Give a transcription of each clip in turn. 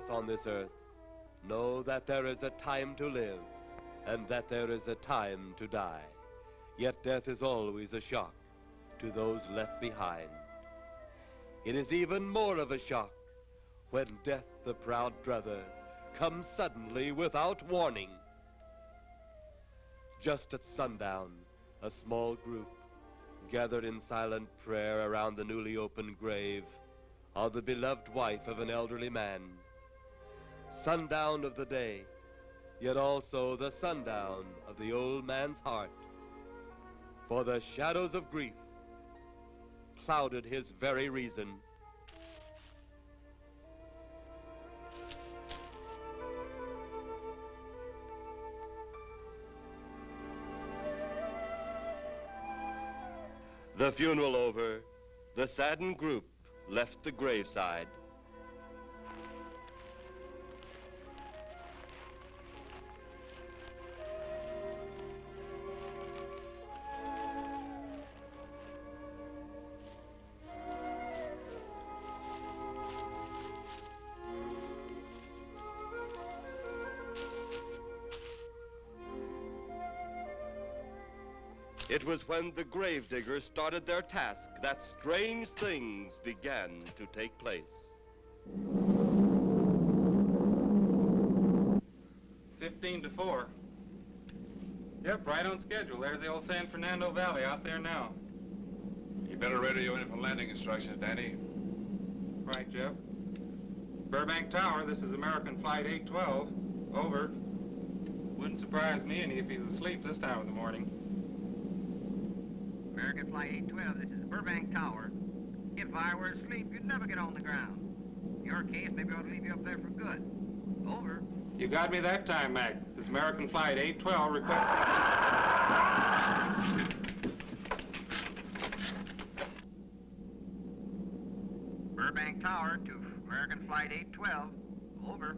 us on this earth know that there is a time to live and that there is a time to die. Yet death is always a shock to those left behind. It is even more of a shock when death, the proud brother, comes suddenly without warning. Just at sundown, a small group gathered in silent prayer around the newly opened grave of the beloved wife of an elderly man. Sundown of the day, yet also the sundown of the old man's heart. For the shadows of grief clouded his very reason. The funeral over, the saddened group left the graveside. It was when the gravediggers started their task that strange things began to take place. 15-4. Yep, right on schedule. There's the old San Fernando Valley out there now. You better radio in for landing instructions, Danny. Right, Jeff. Burbank Tower, this is American Flight 812. Over. Wouldn't surprise me any if he's asleep this time of the morning. American Flight 812, this is Burbank Tower. If I were asleep, you'd never get on the ground. In your case, maybe I ought to leave you up there for good. Over. You got me that time, Mac. This is American Flight 812 requesting... Burbank Tower to American Flight 812. Over.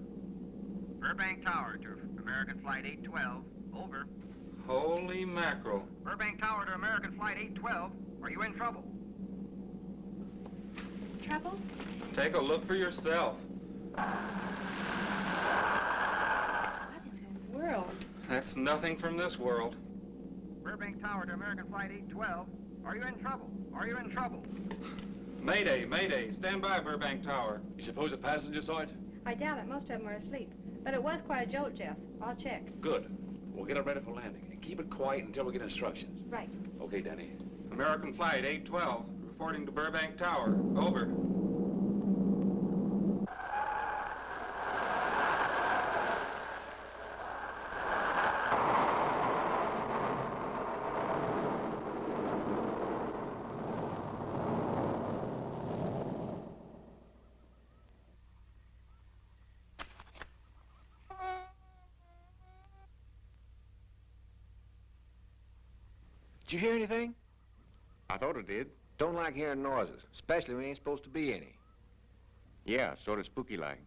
Burbank Tower to American Flight 812. Over. Holy mackerel. Burbank Tower to American Flight 812. Are you in trouble? Trouble? Take a look for yourself. What in the world? That's nothing from this world. Burbank Tower to American Flight 812. Are you in trouble? Are you in trouble? Mayday, mayday. Stand by, Burbank Tower. You suppose a passenger saw it? I doubt it. Most of them are asleep. But it was quite a jolt, Jeff. I'll check. Good. We'll get it ready for landing. And keep it quiet until we get instructions. Right. Okay, Danny. American Flight 812, reporting to Burbank Tower. Over. Did you hear anything? I thought it did. Don't like hearing noises, especially when there ain't supposed to be any. Yeah, sort of spooky-like.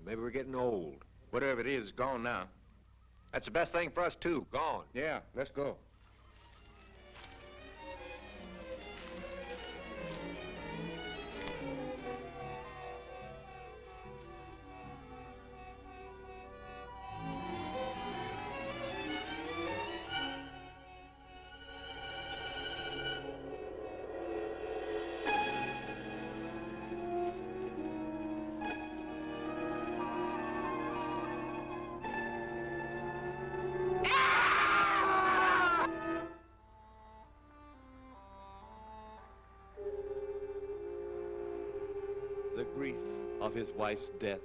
Maybe we're getting old. Whatever it is, it's gone now. That's the best thing for us, too. Gone. Yeah, let's go. The grief of his wife's death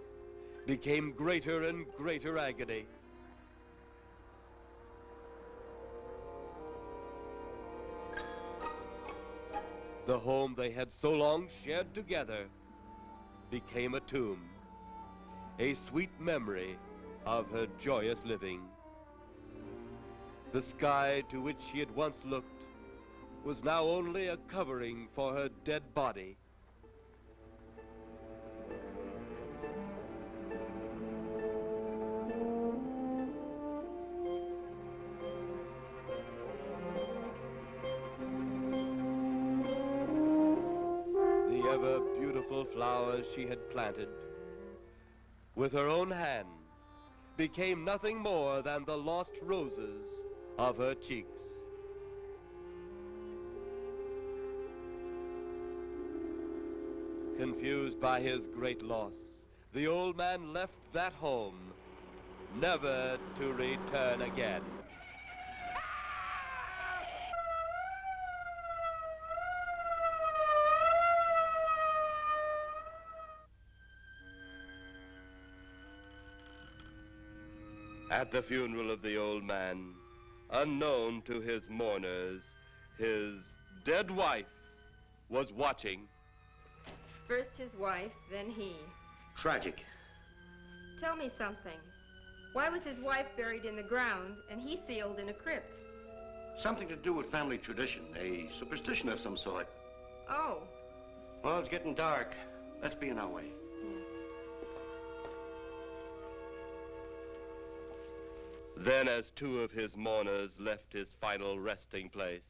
became greater and greater agony. The home they had so long shared together became a tomb, a sweet memory of her joyous living. The sky to which she had once looked was now only a covering for her dead body. The ever beautiful flowers she had planted with her own hands, became nothing more than the lost roses of her cheeks. Confused by his great loss, the old man left that home, never to return again. At the funeral of the old man, unknown to his mourners, his dead wife was watching. First his wife, then he. Tragic. Tell me something. Why was his wife buried in the ground and he sealed in a crypt? Something to do with family tradition, a superstition of some sort. Oh. Well, it's getting dark. Let's be on our way. Then, as two of his mourners left his final resting place,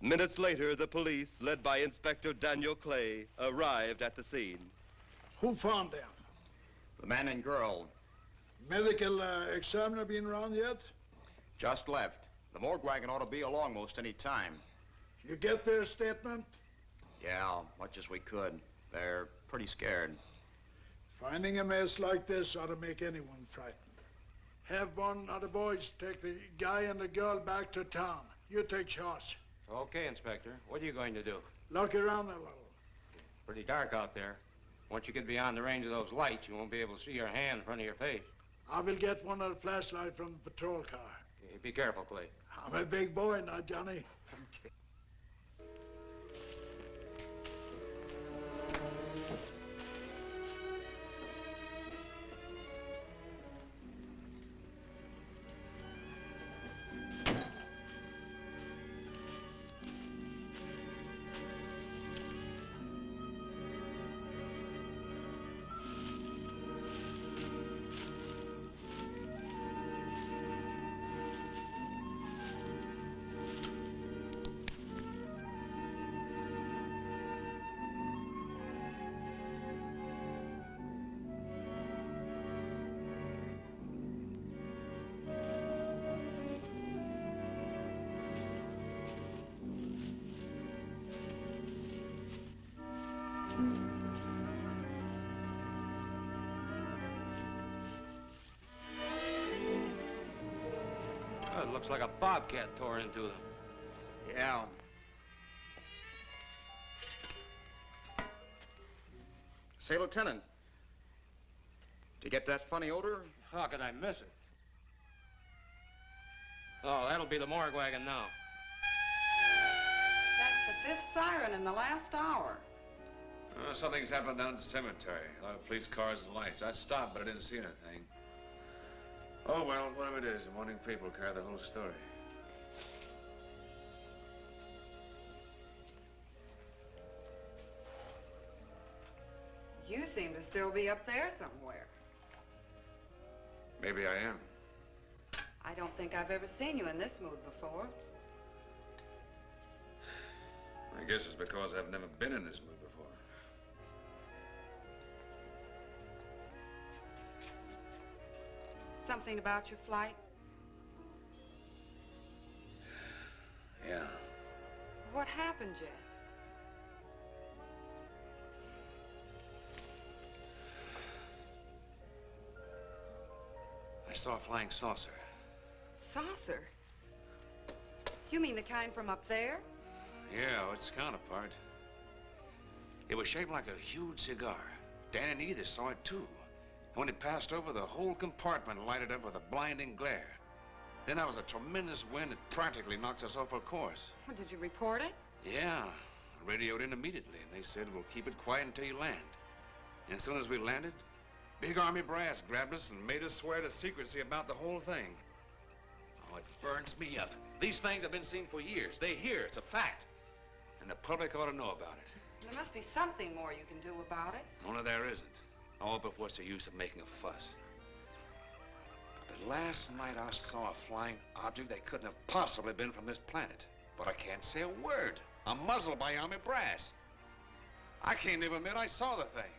minutes later, the police, led by Inspector Daniel Clay, arrived at the scene. Who found them? The man and girl. Medical examiner been around yet? Just left. The morgue wagon ought to be along most any time. You get their statement? Yeah, much as we could. They're pretty scared. Finding a mess like this ought to make anyone frightened. Have one of the boys take the guy and the girl back to town. You take charge. Okay, Inspector. What are you going to do? Look around a little. It's pretty dark out there. Once you get beyond the range of those lights, you won't be able to see your hand in front of your face. I will get one of the flashlights from the patrol car. Okay, be careful, Clay. I'm a big boy now, Johnny. Okay. It looks like a bobcat tore into them. Yeah. Say, Lieutenant, did you get that funny odor? How could I miss it? Oh, that'll be the morgue wagon now. That's the fifth siren in the last hour. Something's happened down at the cemetery. A lot of police cars and lights. I stopped, but I didn't see anything. Oh, well, whatever it is, the morning paper will carry the whole story. You seem to still be up there somewhere. Maybe I am. I don't think I've ever seen you in this mood before. I guess it's because I've never been in this mood before. Something about your flight? Yeah. What happened, Jeff? I saw a flying saucer. Saucer? You mean the kind from up there? Yeah, its counterpart. It was shaped like a huge cigar. Dan and Edith saw it too. And when it passed over, the whole compartment lighted up with a blinding glare. Then there was a tremendous wind that practically knocked us off our course. Well, did you report it? Yeah. radioed in immediately, and they said, we'll keep it quiet until you land. And as soon as we landed, big army brass grabbed us and made us swear to secrecy about the whole thing. Oh, it burns me up. These things have been seen for years. They hear, it's a fact. And the public ought to know about it. There must be something more you can do about it. Only there isn't. Oh, but what's the use of making a fuss? But last night I saw a flying object that couldn't have possibly been from this planet. But I can't say a word. I'm muzzled by army brass. I can't even admit I saw the thing.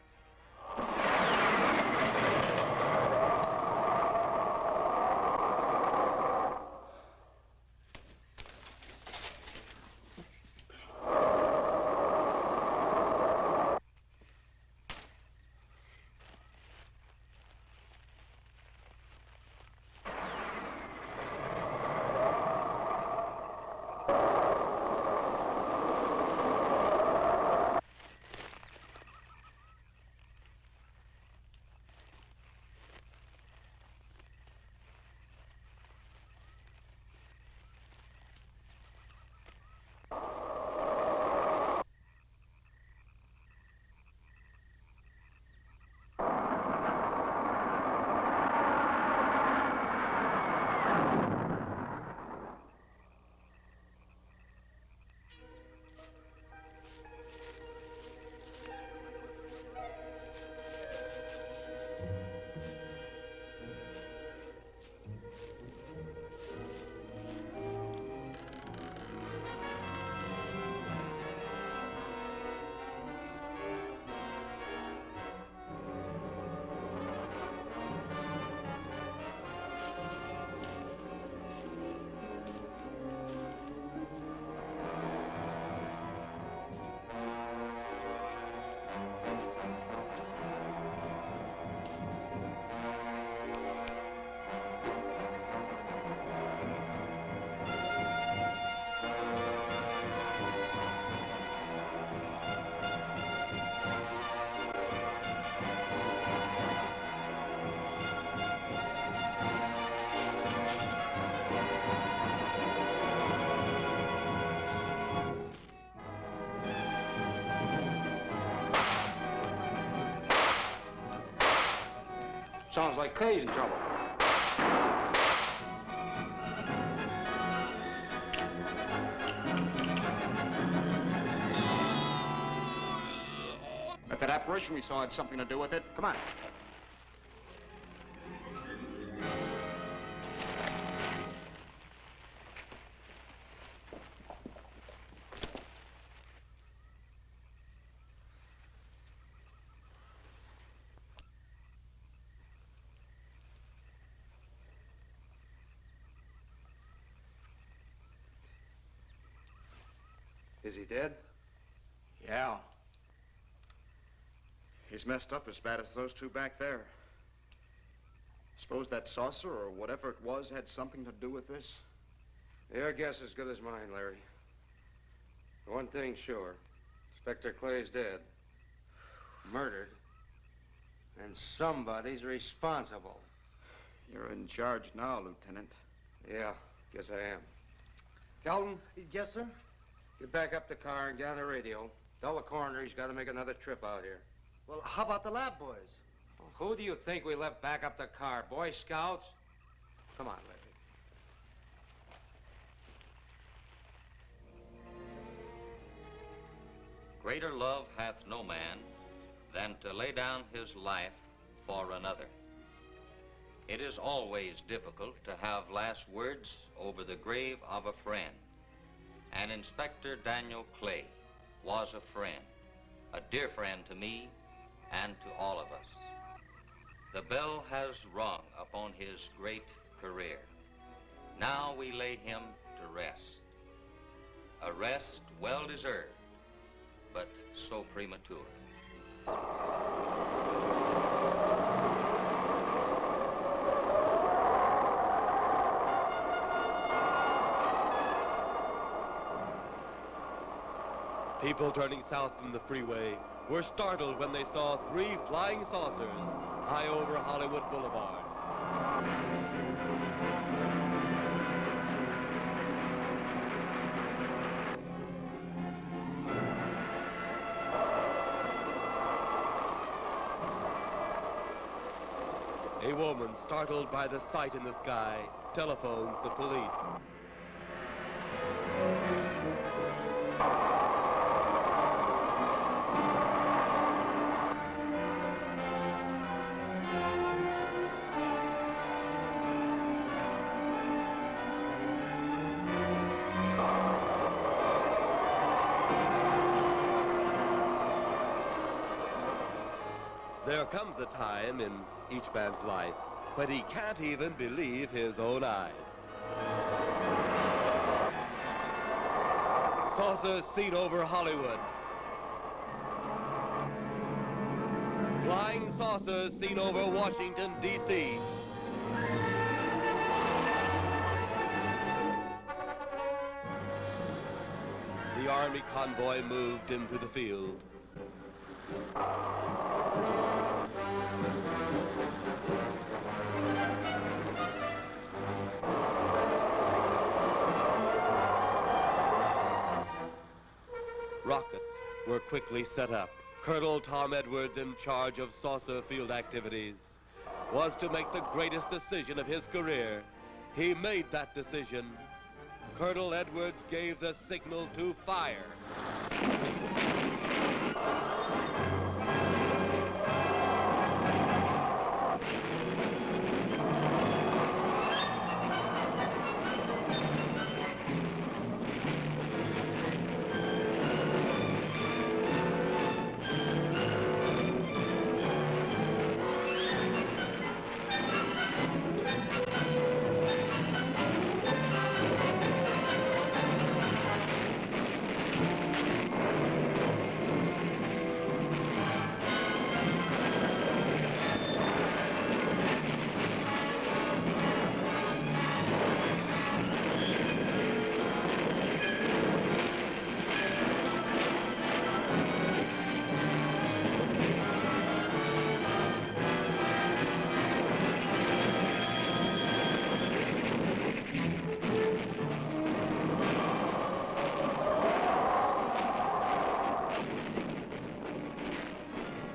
Sounds like Clay's in trouble. If that apparition we saw had something to do with it, come on. Is he dead? Yeah. He's messed up as bad as those two back there. Suppose that saucer or whatever it was had something to do with this? Your guess is as good as mine, Larry. One thing's sure. Inspector Clay's dead. Murdered. And somebody's responsible. You're in charge now, Lieutenant. Yeah, guess I am. Calton? Yes, sir? Get back up the car and get on the radio. Tell the coroner he's got to make another trip out here. Well, how about the lab boys? Well, who do you think we left back up the car? Boy Scouts? Come on, Larry. Greater love hath no man than to lay down his life for another. It is always difficult to have last words over the grave of a friend. And Inspector Daniel Clay was a friend, a dear friend to me and to all of us. The bell has rung upon his great career. Now we lay him to rest. A rest well deserved, but so premature. People turning south from the freeway were startled when they saw 3 flying saucers high over Hollywood Boulevard. A woman, startled by the sight in the sky, telephones the police. There comes a time in each man's life when he can't even believe his own eyes. Saucers seen over Hollywood. Flying saucers seen over Washington, D.C. The Army convoy moved into the field. Rockets were quickly set up. Colonel Tom Edwards, in charge of saucer field activities, was to make the greatest decision of his career. He made that decision. Colonel Edwards gave the signal to fire.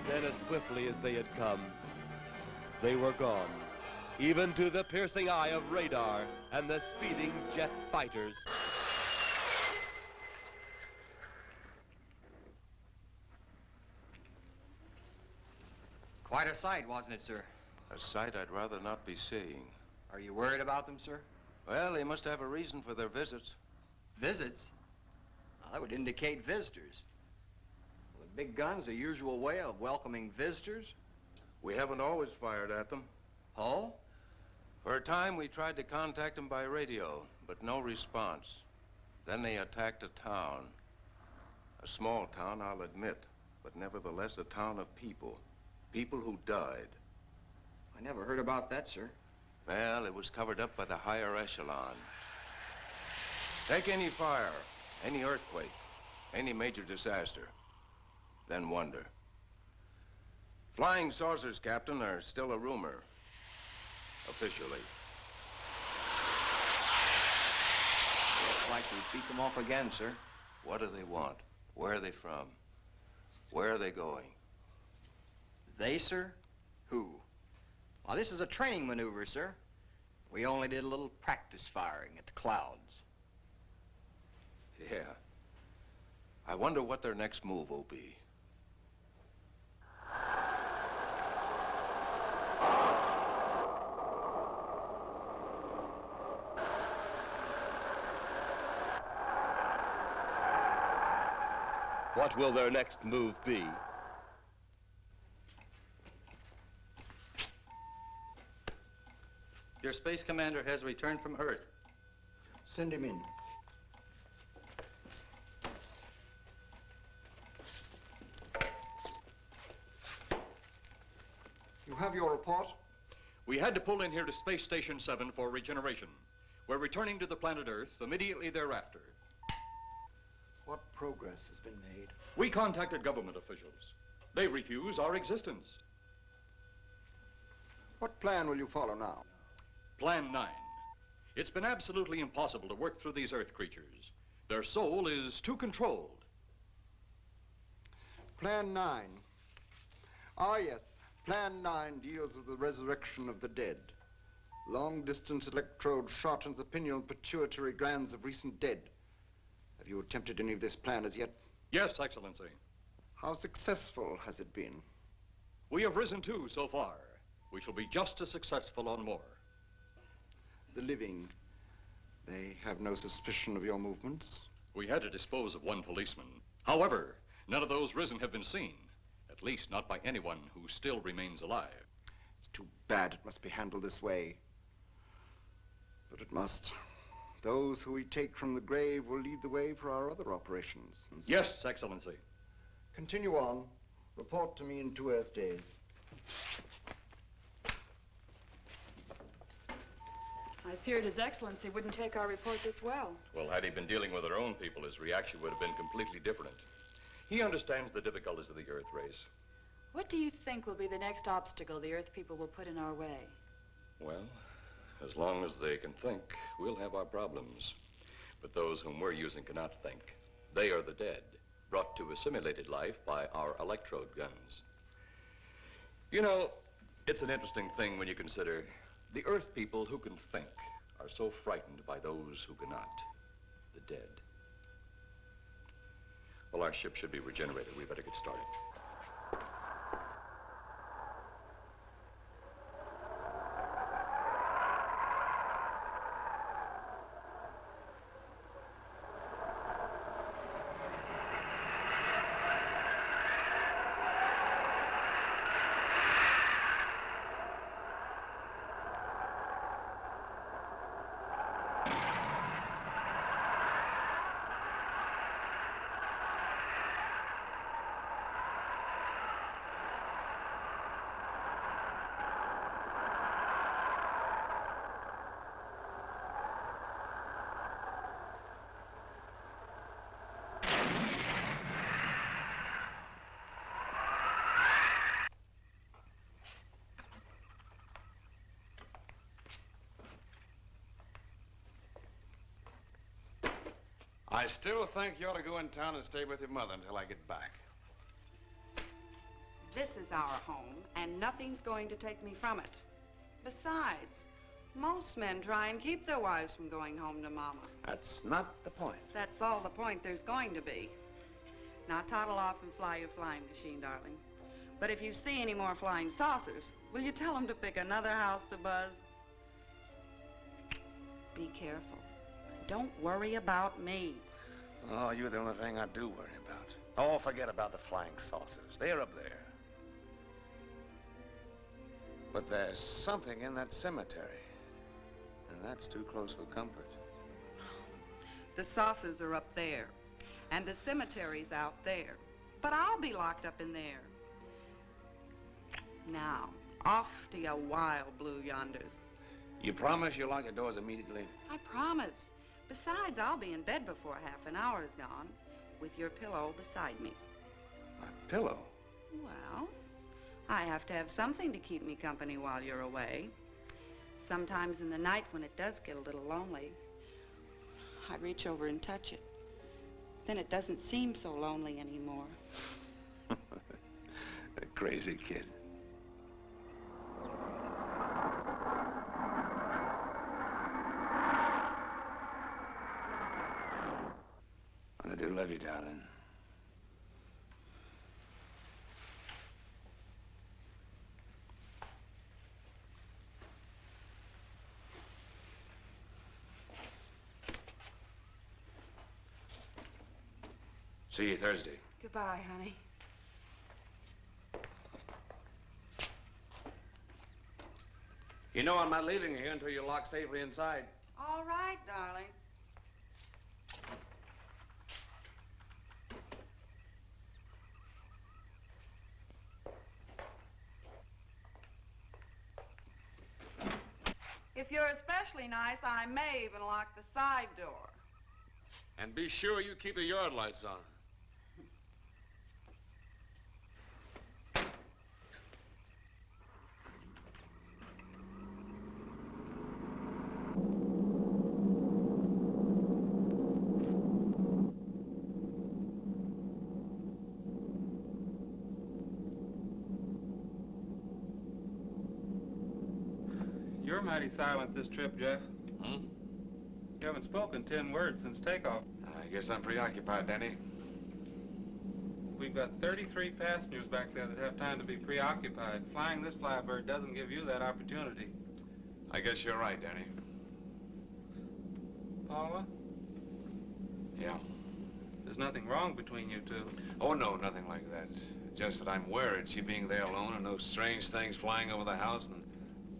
Then, as swiftly as they had come, they were gone, even to the piercing eye of radar and the speeding jet fighters. Quite a sight, wasn't it, sir? A sight I'd rather not be seeing. Are you worried about them, sir? Well, they must have a reason for their visits. Visits? Well, that would indicate visitors. Well, the big gun's the usual way of welcoming visitors. We haven't always fired at them. Oh? For a time, we tried to contact them by radio, but no response. Then they attacked a town. A small town, I'll admit, but nevertheless a town of people. People who died. I never heard about that, sir. Well, it was covered up by the higher echelon. Take any fire, any earthquake, any major disaster, then wonder. Flying saucers, Captain, are still a rumor. Officially. Looks like we beat them off again, sir. What do they want? Where are they from? Where are they going? They, sir? Who? Well, this is a training maneuver, sir. We only did a little practice firing at the clouds. Yeah. I wonder what their next move will be. What will their next move be? Your space commander has returned from Earth. Send him in. You have your report? We had to pull in here to Space Station 7 for regeneration. We're returning to the planet Earth immediately thereafter. What progress has been made? We contacted government officials. They refuse our existence. What plan will you follow now? Plan 9. It's been absolutely impossible to work through these Earth creatures. Their soul is too controlled. Plan 9. Ah, yes. Plan 9 deals with the resurrection of the dead. Long-distance electrode shot into the pineal pituitary glands of recent dead. Have you attempted any of this plan as yet? Yes, Excellency. How successful has it been? We have risen too so far. We shall be just as successful on more. The living, they have no suspicion of your movements? We had to dispose of one policeman. However, none of those risen have been seen. At least not by anyone who still remains alive. It's too bad it must be handled this way. But it must. Those who we take from the grave will lead the way for our other operations. Yes, Excellency. Continue on. Report to me in 2 Earth days. I feared His Excellency wouldn't take our report this well. Well, had he been dealing with our own people, his reaction would have been completely different. He understands the difficulties of the Earth race. What do you think will be the next obstacle the Earth people will put in our way? Well, as long as they can think, we'll have our problems. But those whom we're using cannot think. They are the dead, brought to a simulated life by our electrode guns. You know, it's an interesting thing when you consider the Earth people who can think are so frightened by those who cannot, the dead. Well, our ship should be regenerated. We better get started. I still think you ought to go in town and stay with your mother until I get back. This is our home, and nothing's going to take me from it. Besides, most men try and keep their wives from going home to Mama. That's not the point. That's all the point there's going to be. Now toddle off and fly your flying machine, darling. But if you see any more flying saucers, will you tell them to pick another house to buzz? Be careful. Don't worry about me. Oh, you're the only thing I do worry about. Oh, forget about the flying saucers. They're up there. But there's something in that cemetery. And that's too close for comfort. The saucers are up there, and the cemetery's out there. But I'll be locked up in there. Now, off to your wild blue yonders. You promise you'll lock your doors immediately? I promise. Besides, I'll be in bed before half an hour is gone, with your pillow beside me. My pillow? Well, I have to have something to keep me company while you're away. Sometimes in the night when it does get a little lonely, I reach over and touch it. Then it doesn't seem so lonely anymore. A crazy kid. I do love you, darling. See you Thursday. Goodbye, honey. You know I'm not leaving here until you're locked safely inside. All right, darling. If you're especially nice, I may even lock the side door. And be sure you keep the yard lights on. You're mighty silent this trip, Jeff. Hmm? You haven't spoken 10 words since takeoff. I guess I'm preoccupied, Danny. We've got 33 passengers back there that have time to be preoccupied. Flying this flybird doesn't give you that opportunity. I guess you're right, Danny. Paula, Yeah. there's nothing wrong between you two. Oh, no, nothing like that. Just that I'm worried, she being there alone and those strange things flying over the house and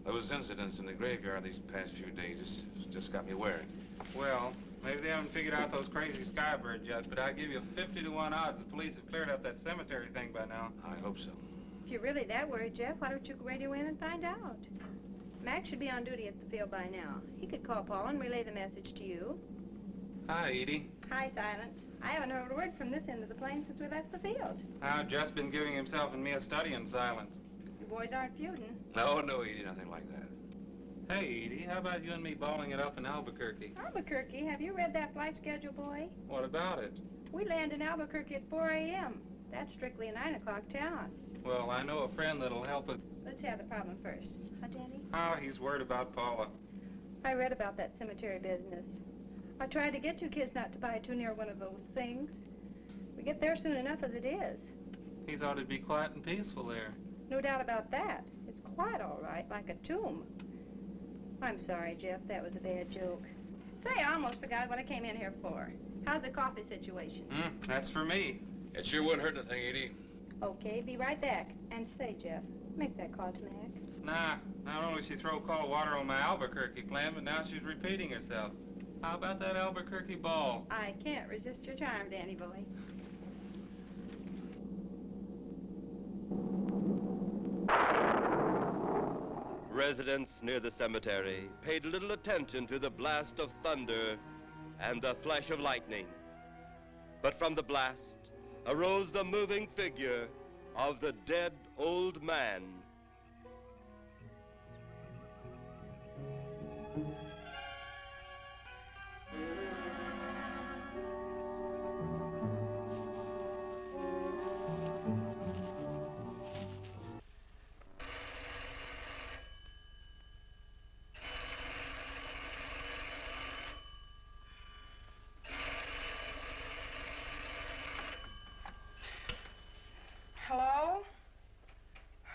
those incidents in the graveyard these past few days. It's just got me worried. Well, maybe they haven't figured out those crazy skybirds yet, but I'd give you 50 to 1 odds the police have cleared up that cemetery thing by now. I hope so. If you're really that worried, Jeff, why don't you radio in and find out? Mac should be on duty at the field by now. He could call Paul and relay the message to you. Hi, Edie. Hi, Silence. I haven't heard a word from this end of the plane since we left the field. I've just been giving himself and me a study in silence. You boys aren't feuding. No, Edie, nothing like that. Hey, Edie, how about you and me balling it up in Albuquerque? Albuquerque, have you read that flight schedule, boy? What about it? We land in Albuquerque at 4 a.m. That's strictly a 9 o'clock town. Well, I know a friend that'll help us. Let's have the problem first. Huh, Danny? Oh, he's worried about Paula. I read about that cemetery business. I tried to get you kids not to buy too near one of those things. We get there soon enough as it is. He thought it'd be quiet and peaceful there. No doubt about that. It's quiet, all right, like a tomb. I'm sorry, Jeff. That was a bad joke. Say, I almost forgot what I came in here for. How's the coffee situation? That's for me. It sure wouldn't hurt a thing, Edie. Okay, be right back. And say, Jeff, make that call to Mac. Nah, not only she throw cold water on my Albuquerque plan, but now she's repeating herself. How about that Albuquerque ball? I can't resist your charm, Danny boy. Residents near the cemetery paid little attention to the blast of thunder and the flash of lightning. But from the blast arose the moving figure of the dead old man. Hello?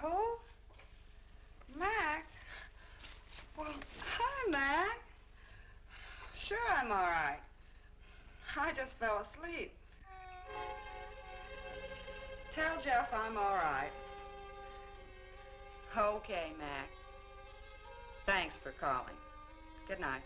Who? Mac? Well, hi, Mac. Sure, I'm all right. I just fell asleep. Tell Jeff I'm all right. Okay, Mac. Thanks for calling. Good night.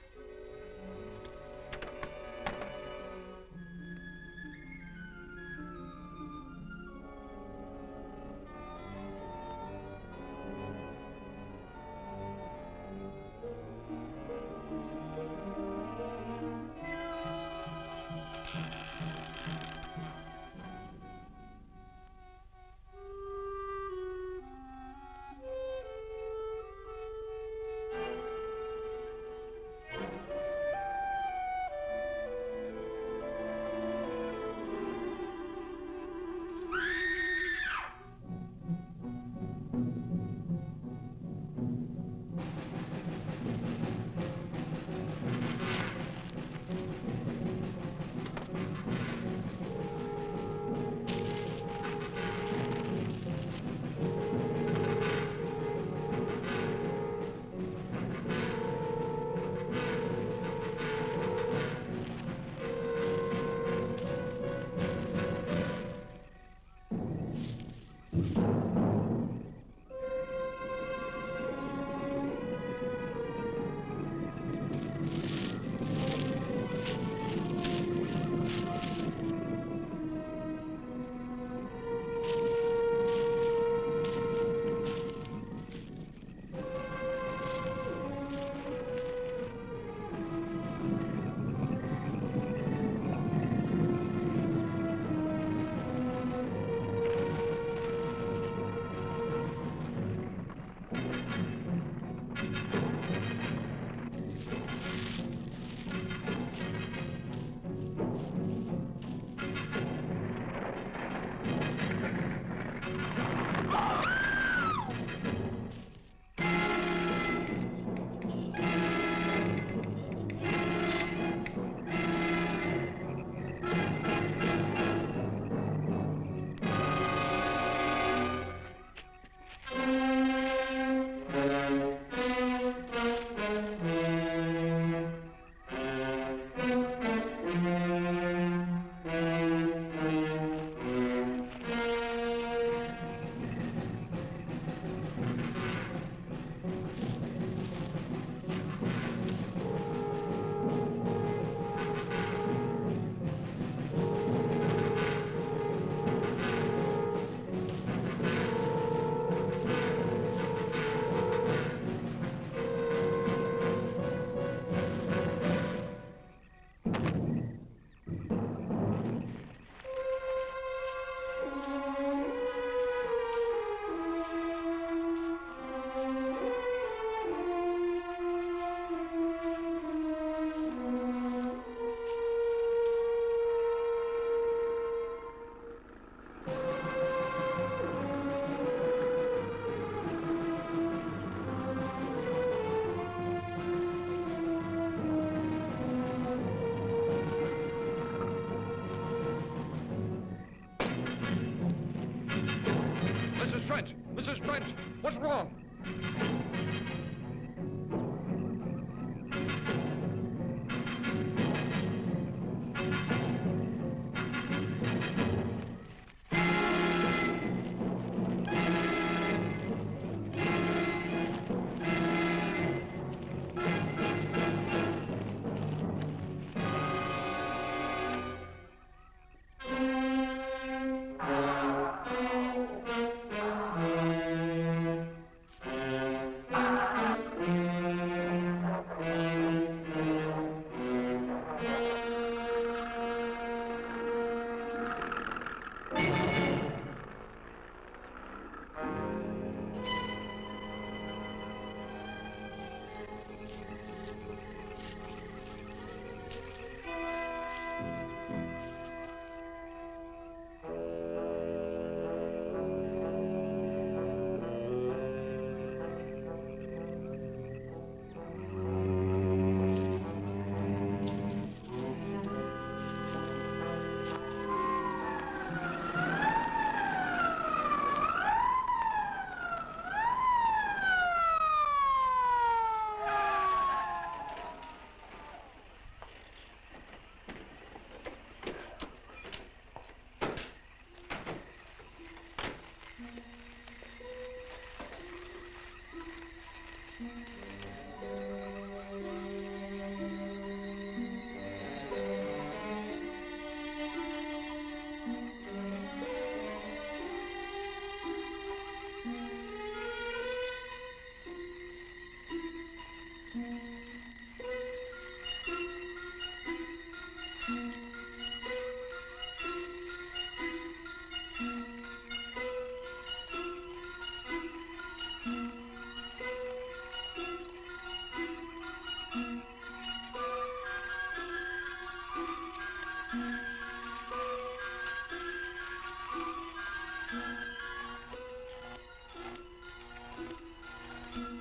Trent! Mrs. Trent! What's wrong?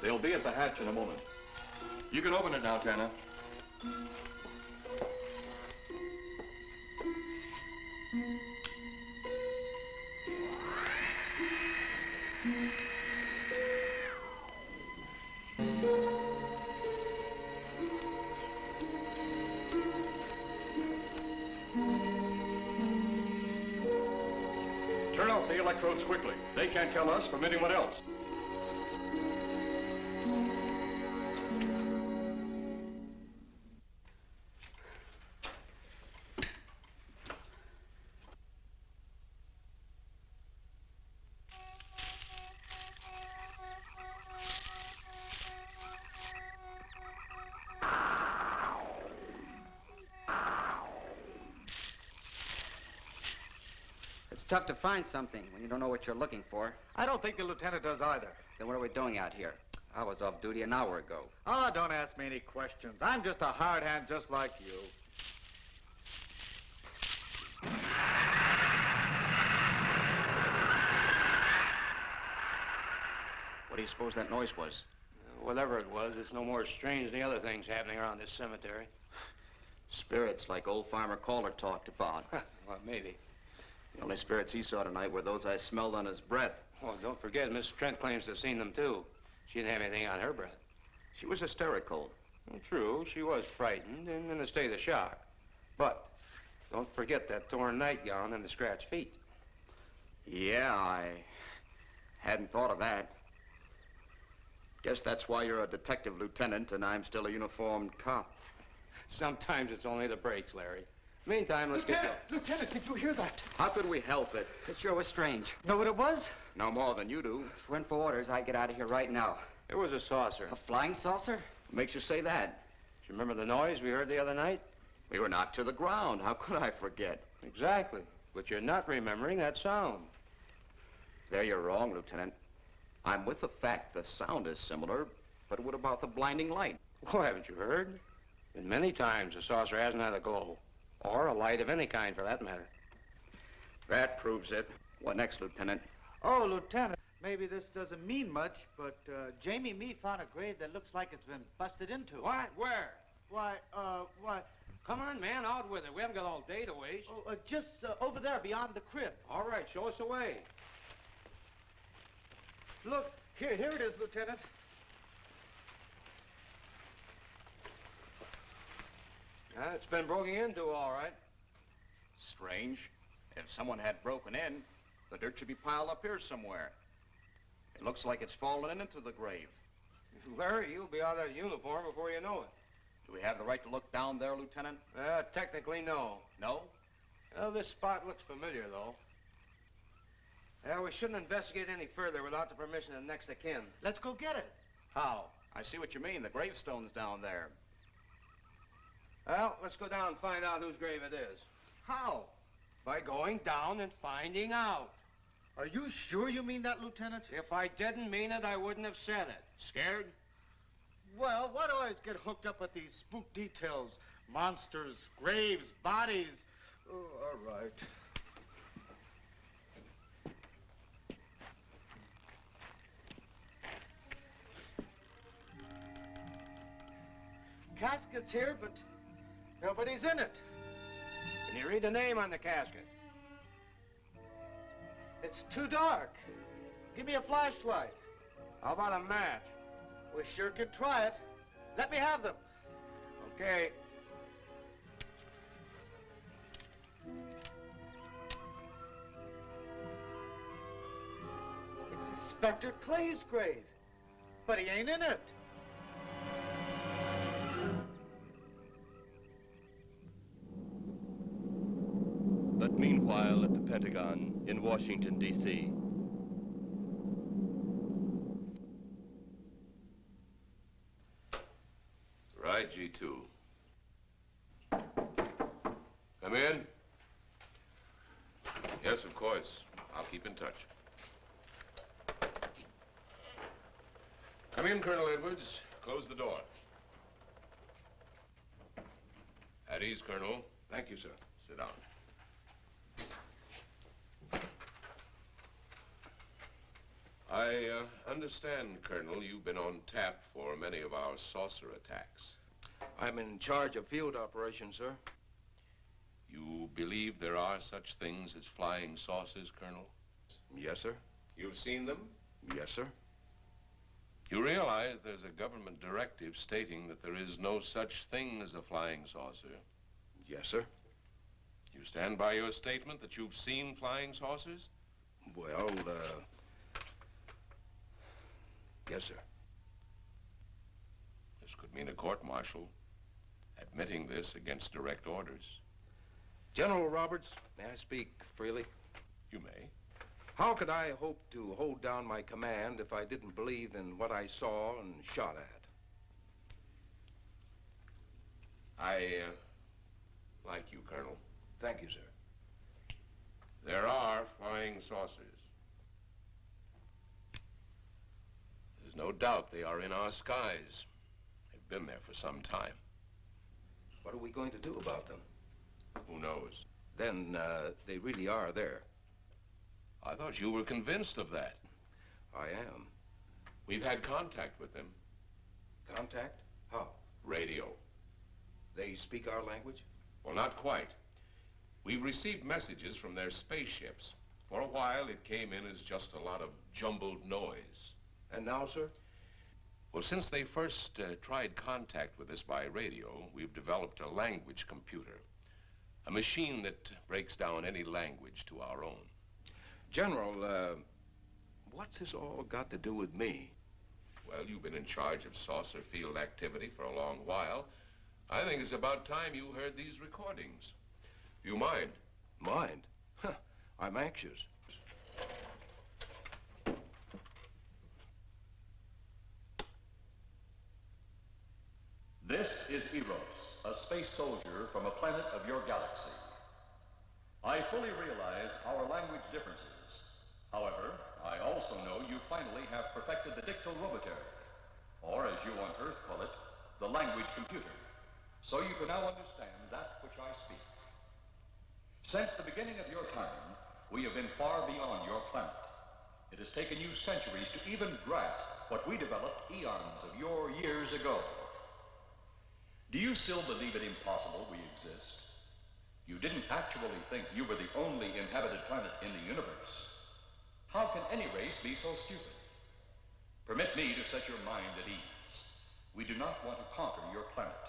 They'll be at the hatch in a moment. You can open it now, Tanner. Turn off the electrodes quickly. They can't tell us from anyone else. It's tough to find something when you don't know what you're looking for. I don't think the lieutenant does either. Then what are we doing out here? I was off duty an hour ago. Oh, don't ask me any questions. I'm just a hard hand just like you. What do you suppose that noise was? Whatever it was, it's no more strange than the other things happening around this cemetery. Spirits like old Farmer Calder talked about. Well, maybe. The only spirits he saw tonight were those I smelled on his breath. Well, don't forget, Miss Trent claims to have seen them, too. She didn't have anything on her breath. She was hysterical. Well, true, she was frightened and in a state of shock. But don't forget that torn nightgown and the scratched feet. Yeah, I hadn't thought of that. Guess that's why you're a detective lieutenant and I'm still a uniformed cop. Sometimes it's only the breaks, Larry. Meantime, let's get going. Lieutenant, did you hear that? How could we help it? It sure was strange. Know what it was? No more than you do. Went for orders. I get out of here right now. It was a saucer. A flying saucer? What makes you say that? Do you remember the noise we heard the other night? We were knocked to the ground. How could I forget? Exactly. But you're not remembering that sound. There you're wrong, Lieutenant. I'm with the fact the sound is similar, but what about the blinding light? Oh, haven't you heard? Been many times the saucer hasn't had a glow. Or a light of any kind, for that matter. That proves it. What next, Lieutenant? Oh, Lieutenant, maybe this doesn't mean much, but Jamie Mee found a grave that looks like it's been busted into. What? Where? Why, Come on, man, out with it. We haven't got all day to waste. just over there beyond the crib. All right, show us the way. Look, here it is, Lieutenant. It's been broken into, all right. Strange. If someone had broken in, the dirt should be piled up here somewhere. It looks like it's fallen into the grave. Larry, you'll be out of uniform before you know it. Do we have the right to look down there, Lieutenant? Technically, no. No? Well, this spot looks familiar, though. We shouldn't investigate any further without the permission of next of kin. Let's go get it. How? I see what you mean. The gravestone's down there. Well, let's go down and find out whose grave it is. How? By going down and finding out. Are you sure you mean that, Lieutenant? If I didn't mean it, I wouldn't have said it. Scared? Well, why do I always get hooked up with these spook details? Monsters, graves, bodies. Oh, all right. Casket's here, but nobody's in it. Can you read the name on the casket? It's too dark. Give me a flashlight. How about a match? We sure could try it. Let me have them. Okay. It's Inspector Clay's grave, but he ain't in it. But meanwhile, at the Pentagon in Washington, D.C., Right, G2. Come in. Yes, of course. I'll keep in touch. Come in, Colonel Edwards. Close the door. At ease, Colonel. Thank you, sir. Sit down. I understand, Colonel, you've been on tap for many of our saucer attacks. I'm in charge of field operations, sir. You believe there are such things as flying saucers, Colonel? Yes, sir. You've seen them? Yes, sir. You realize there's a government directive stating that there is no such thing as a flying saucer? Yes, sir. You stand by your statement that you've seen flying saucers? Well, yes, sir. This could mean a court-martial, admitting this against direct orders. General Roberts, may I speak freely? You may. How could I hope to hold down my command if I didn't believe in what I saw and shot at? I like you, Colonel. Thank you, sir. There are flying saucers. There's no doubt they are in our skies. They've been there for some time. What are we going to do about them? Who knows? Then, they really are there. I thought you were convinced of that. I am. We've had contact with them. Contact? How? Radio. They speak our language? Well, not quite. We've received messages from their spaceships. For a while, it came in as just a lot of jumbled noise. And now, sir? Well, since they first tried contact with us by radio, we've developed a language computer. A machine that breaks down any language to our own. General, what's this all got to do with me? Well, you've been in charge of saucer field activity for a long while. I think it's about time you heard these recordings. You mind? Mind? Huh, I'm anxious. This is Eros, a space soldier from a planet of your galaxy. I fully realize our language differences. However, I also know you finally have perfected the dictorobotery, or as you on Earth call it, the language computer. So you can now understand that which I speak. Since the beginning of your time, we have been far beyond your planet. It has taken you centuries to even grasp what we developed eons of your years ago. Do you still believe it impossible we exist? You didn't actually think you were the only inhabited planet in the universe. How can any race be so stupid? Permit me to set your mind at ease. We do not want to conquer your planet,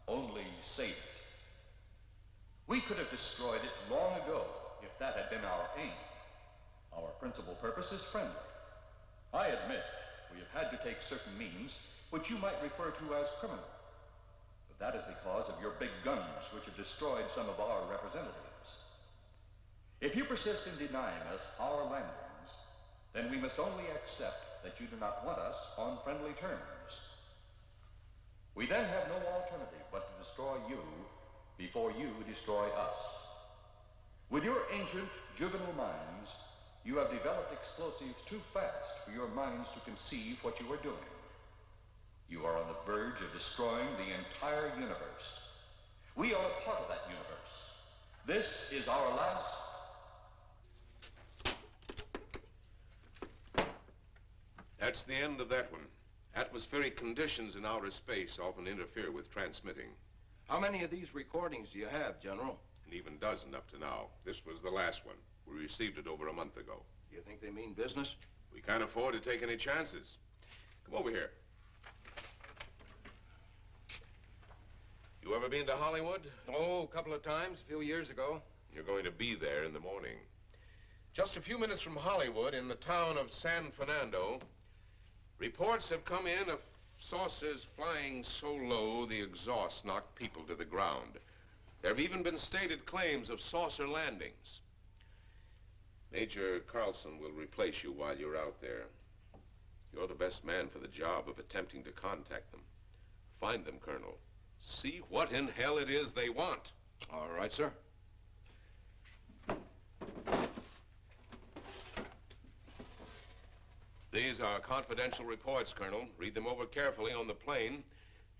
only save it. We could have destroyed it long ago if that had been our aim. Our principal purpose is friendly. I admit we have had to take certain means which you might refer to as criminal. But that is because of your big guns which have destroyed some of our representatives. If you persist in denying us our landings, then we must only accept that you do not want us on friendly terms. We then have no alternative but to destroy you before you destroy us. With your ancient, juvenile minds, you have developed explosives too fast for your minds to conceive what you are doing. You are on the verge of destroying the entire universe. We are a part of that universe. This is our last... That's the end of that one. Atmospheric conditions in outer space often interfere with transmitting. How many of these recordings do you have, General? An even dozen up to now. This was the last one. We received it over a month ago. You think they mean business? We can't afford to take any chances. Come over here. You ever been to Hollywood? Oh, a couple of times, a few years ago. You're going to be there in the morning. Just a few minutes from Hollywood, in the town of San Fernando, reports have come in of saucers flying so low the exhaust knocked people to the ground. There have even been stated claims of saucer landings. Major Carlson will replace you while you're out there. You're the best man for the job of attempting to contact them. Find them, Colonel. See what in hell it is they want. All right, sir. These are confidential reports, Colonel. Read them over carefully on the plane.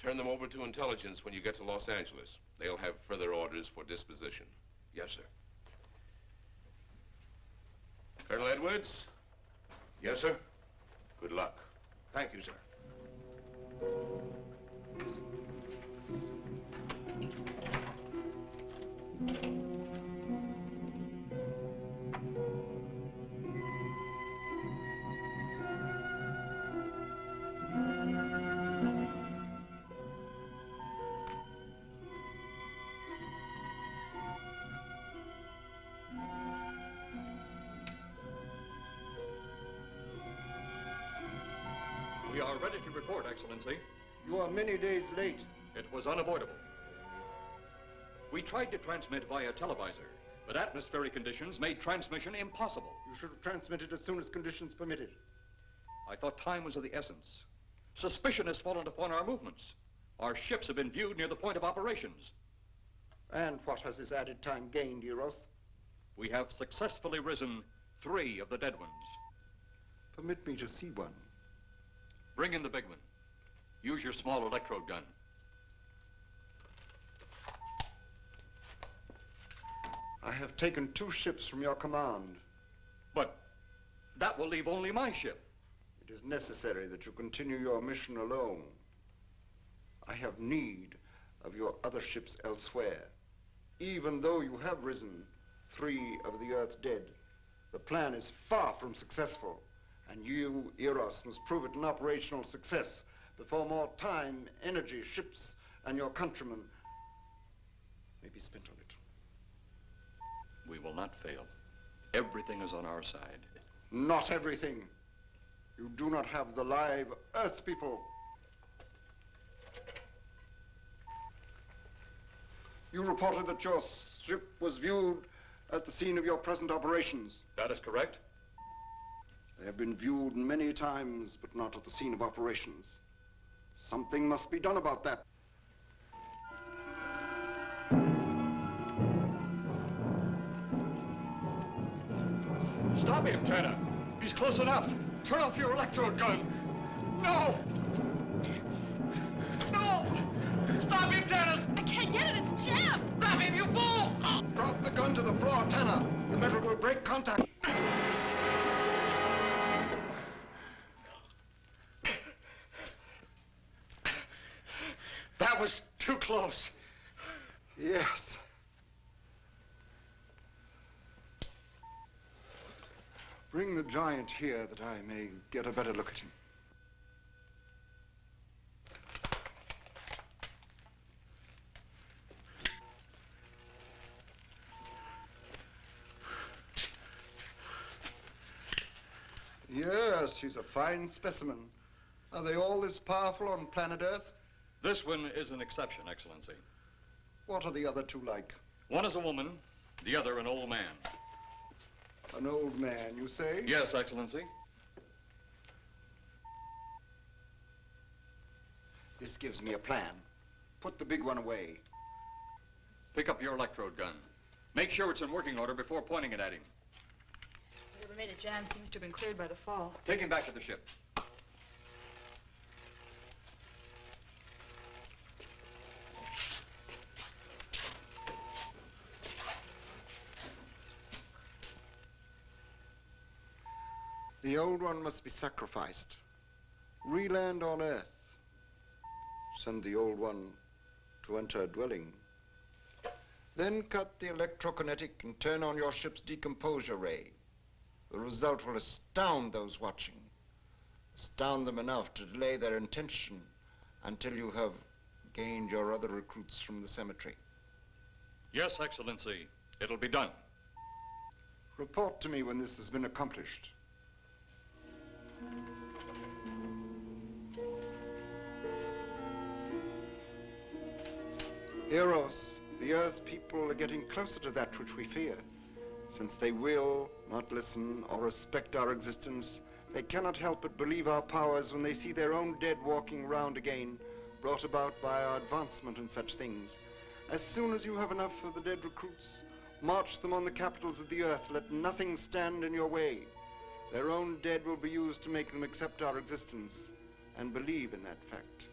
Turn them over to intelligence when you get to Los Angeles. They'll have further orders for disposition. Yes, sir. Colonel Edwards? Yes, sir. Good luck. Thank you, sir. We are ready to report, Excellency. You are many days late. It was unavoidable. We tried to transmit via televisor, but atmospheric conditions made transmission impossible. You should have transmitted as soon as conditions permitted. I thought time was of the essence. Suspicion has fallen upon our movements. Our ships have been viewed near the point of operations. And what has this added time gained, Eros? We have successfully risen 3 of the dead ones. Permit me to see one. Bring in the big one. Use your small electrode gun. I have taken 2 ships from your command. But that will leave only my ship. It is necessary that you continue your mission alone. I have need of your other ships elsewhere. Even though you have risen 3 of the Earth's dead, the plan is far from successful. And you, Eros, must prove it an operational success before more time, energy, ships, and your countrymen may be spent on it. We will not fail. Everything is on our side. Not everything. You do not have the live Earth people. You reported that your ship was viewed at the scene of your present operations. That is correct. They have been viewed many times, but not at the scene of operations. Something must be done about that. Stop him, Turner. He's close enough. Turn off your electrode gun. No! No! Stop him, Turner! I can't get it. It's jammed. Stop him, you fool! Drop the gun to the floor, Tanner. The metal will break contact. That was too close. Yes. Bring the giant here that I may get a better look at him. Yes, she's a fine specimen. Are they all this powerful on planet Earth? This one is an exception, Excellency. What are the other two like? One is a woman, the other an old man. An old man, you say? Yes, Excellency. This gives me a plan. Put the big one away. Pick up your electrode gun. Make sure it's in working order before pointing it at him. Whatever made a jam seems to have been cleared by the fall. Take him back to the ship. The old one must be sacrificed. Re-land on Earth. Send the old one to enter a dwelling. Then cut the electrokinetic and turn on your ship's decomposure ray. The result will astound those watching. Astound them enough to delay their intention until you have gained your other recruits from the cemetery. Yes, Excellency. It'll be done. Report to me when this has been accomplished. Eros, the Earth people are getting closer to that which we fear. Since they will not listen or respect our existence, they cannot help but believe our powers when they see their own dead walking round again, brought about by our advancement and such things. As soon as you have enough of the dead recruits, march them on the capitals of the Earth. Let nothing stand in your way. Their own dead will be used to make them accept our existence and believe in that fact.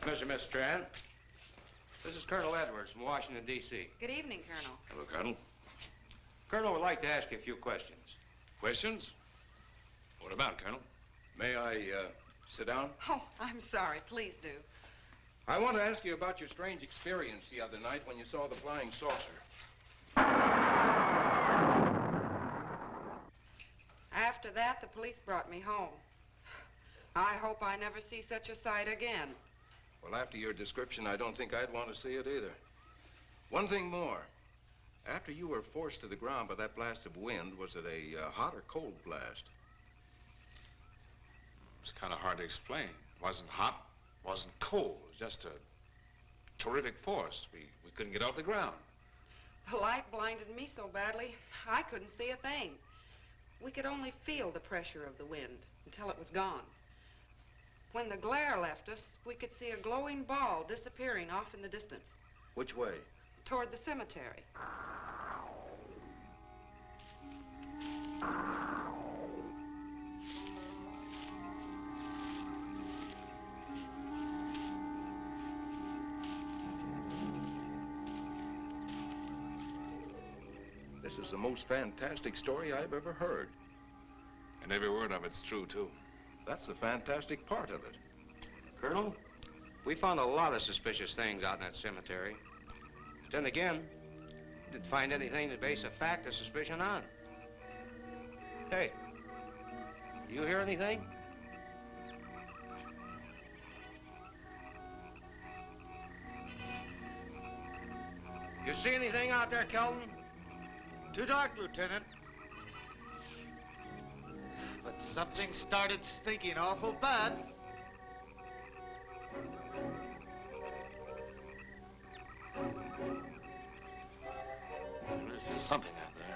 Mr. Miss Strand, this is Colonel Edwards from Washington, D.C. Good evening, Colonel. Hello, Colonel. Colonel would like to ask you a few questions. Questions? What about, Colonel? May I sit down? Oh, I'm sorry. Please do. I want to ask you about your strange experience the other night when you saw the flying saucer. After that, the police brought me home. I hope I never see such a sight again. Well, after your description, I don't think I'd want to see it either. One thing more. After you were forced to the ground by that blast of wind, was it a hot or cold blast? It's kind of hard to explain. It wasn't hot, wasn't cold. It was just a terrific force. We couldn't get off the ground. The light blinded me so badly, I couldn't see a thing. We could only feel the pressure of the wind until it was gone. When the glare left us, we could see a glowing ball disappearing off in the distance. Which way? Toward the cemetery. This is the most fantastic story I've ever heard. And every word of it's true, too. That's the fantastic part of it. Colonel, we found a lot of suspicious things out in that cemetery. But then again, didn't find anything to base a fact or suspicion on. Hey, you hear anything? You see anything out there, Kelton? Too dark, Lieutenant. But something started stinking awful bad. There's something out there.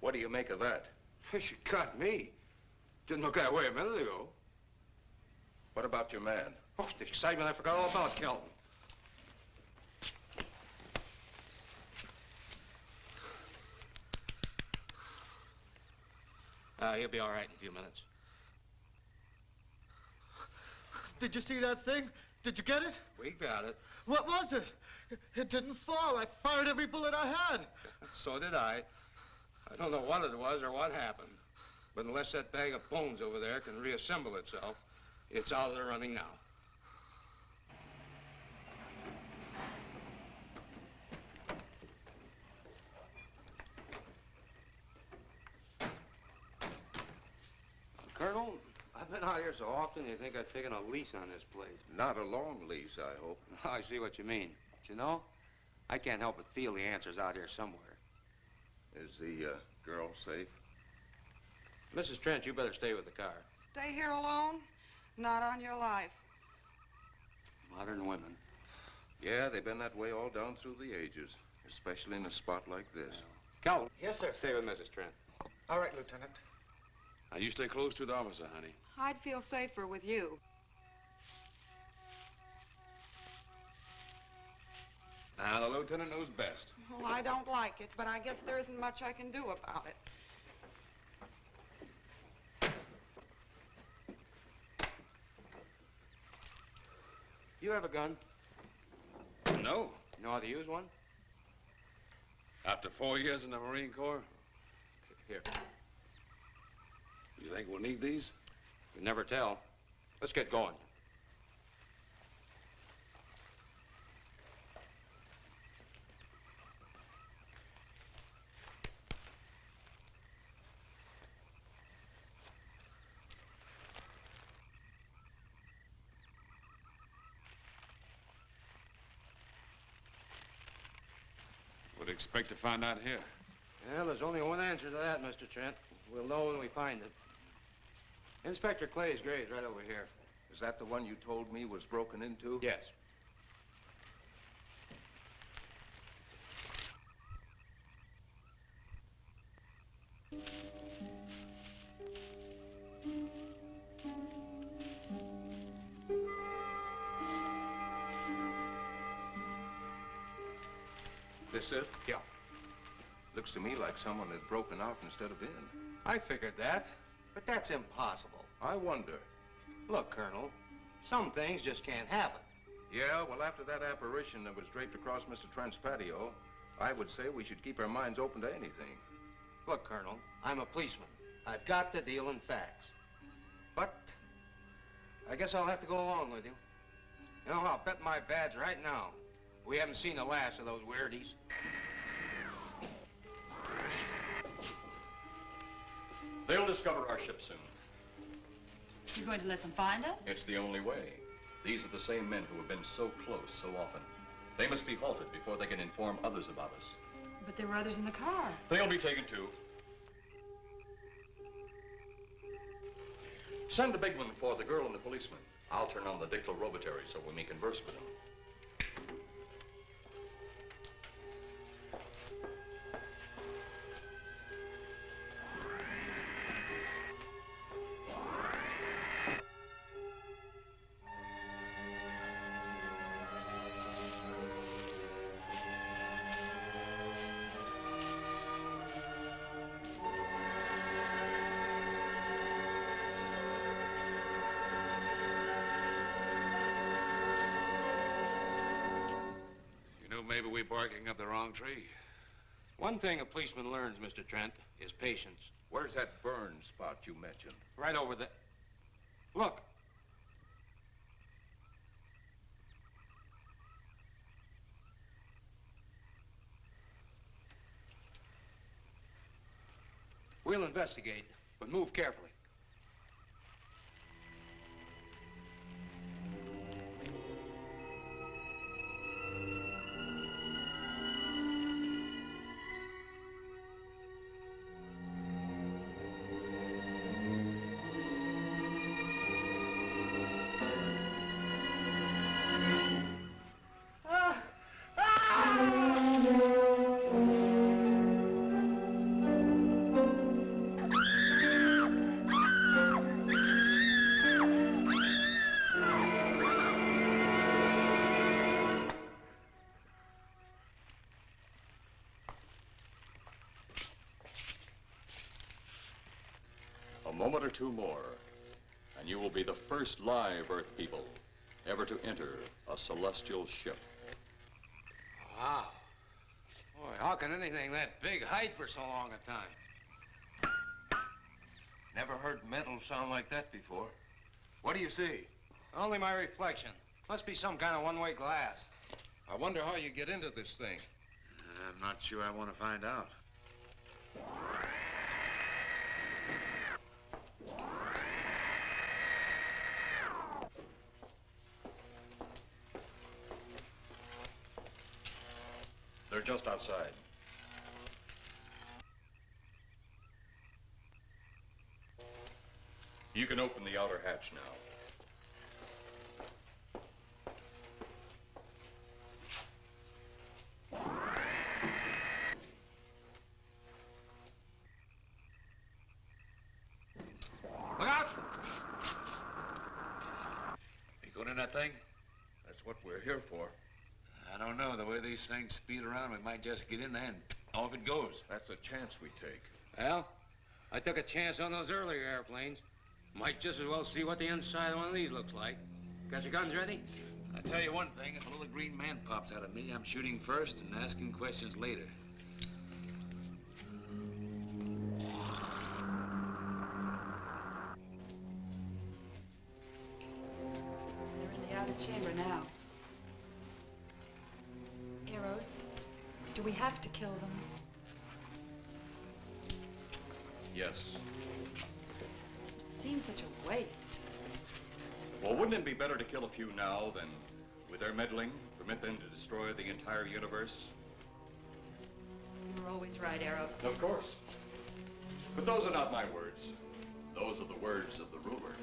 What do you make of that? She got me. Didn't look that way a minute ago. What about your man? Oh, the excitement, I forgot all about Kelton. He'll be all right in a few minutes. Did you see that thing? Did you get it? We got it. What was it? It didn't fall. I fired every bullet I had. So did I. I don't know what it was or what happened. But unless that bag of bones over there can reassemble itself, it's out of the running now. Colonel, I've been out here so often, you think I've taken a lease on this place. Not a long lease, I hope. I see what you mean. But you know, I can't help but feel the answer's out here somewhere. Is the girl safe? Mrs. Trent, you better stay with the car. Stay here alone? Not on your life. Modern women. Yeah, they've been that way all down through the ages, especially in a spot like this. Calvin. Yes, sir. Stay with Mrs. Trent. All right, Lieutenant. Now, you stay close to the officer, honey. I'd feel safer with you. Now, the lieutenant knows best. Well, I don't like it, but I guess there isn't much I can do about it. You have a gun? No. You know how to use one? After 4 years in the Marine Corps? Here. You think we'll need these? You never tell. Let's get going. What do you expect to find out here? Well, there's only one answer to that, Mr. Trent. We'll know when we find it. Inspector Clay's grave's right over here. Is that the one you told me was broken into? Yes. This it? Yeah. Looks to me like someone had broken out instead of in. I figured that, but that's impossible. I wonder. Look, Colonel, some things just can't happen. Yeah, well, after that apparition that was draped across Mr. Trent's patio, I would say we should keep our minds open to anything. Look, Colonel, I'm a policeman. I've got to deal in facts. But I guess I'll have to go along with you. You know, I'll bet my badge right now we haven't seen the last of those weirdies. They'll discover our ship soon. You're going to let them find us? It's the only way. These are the same men who have been so close so often. They must be halted before they can inform others about us. But there were others in the car. They'll be taken too. Send the big one for the girl and the policeman. I'll turn on the dictorobatary so we may converse with them. Maybe we're barking up the wrong tree. One thing a policeman learns, Mr. Trent, is patience. Where's that burn spot you mentioned? Right over there. Look. We'll investigate, but move carefully. A moment or two more, and you will be the first live Earth people ever to enter a celestial ship. Wow. Boy, how can anything that big hide for so long a time? Never heard metal sound like that before. What do you see? Only my reflection. Must be some kind of one-way glass. I wonder how you get into this thing. I'm not sure I want to find out. They're just outside. You can open the outer hatch now. Look out! You going in that thing? That's what we're here for. I don't know. The way these things speed around, we might just get in there and off it goes. That's a chance we take. Well, I took a chance on those earlier airplanes. Might just as well see what the inside of one of these looks like. Got your guns ready? I'll tell you one thing. If a little green man pops out of me, I'm shooting first and asking questions later. They're in the outer chamber now. Eros, do we have to kill them? Yes. Seems such a waste. Well, wouldn't it be better to kill a few now than, with their meddling, permit them to destroy the entire universe? You're always right, Eros. Of course. But those are not my words. Those are the words of the ruler.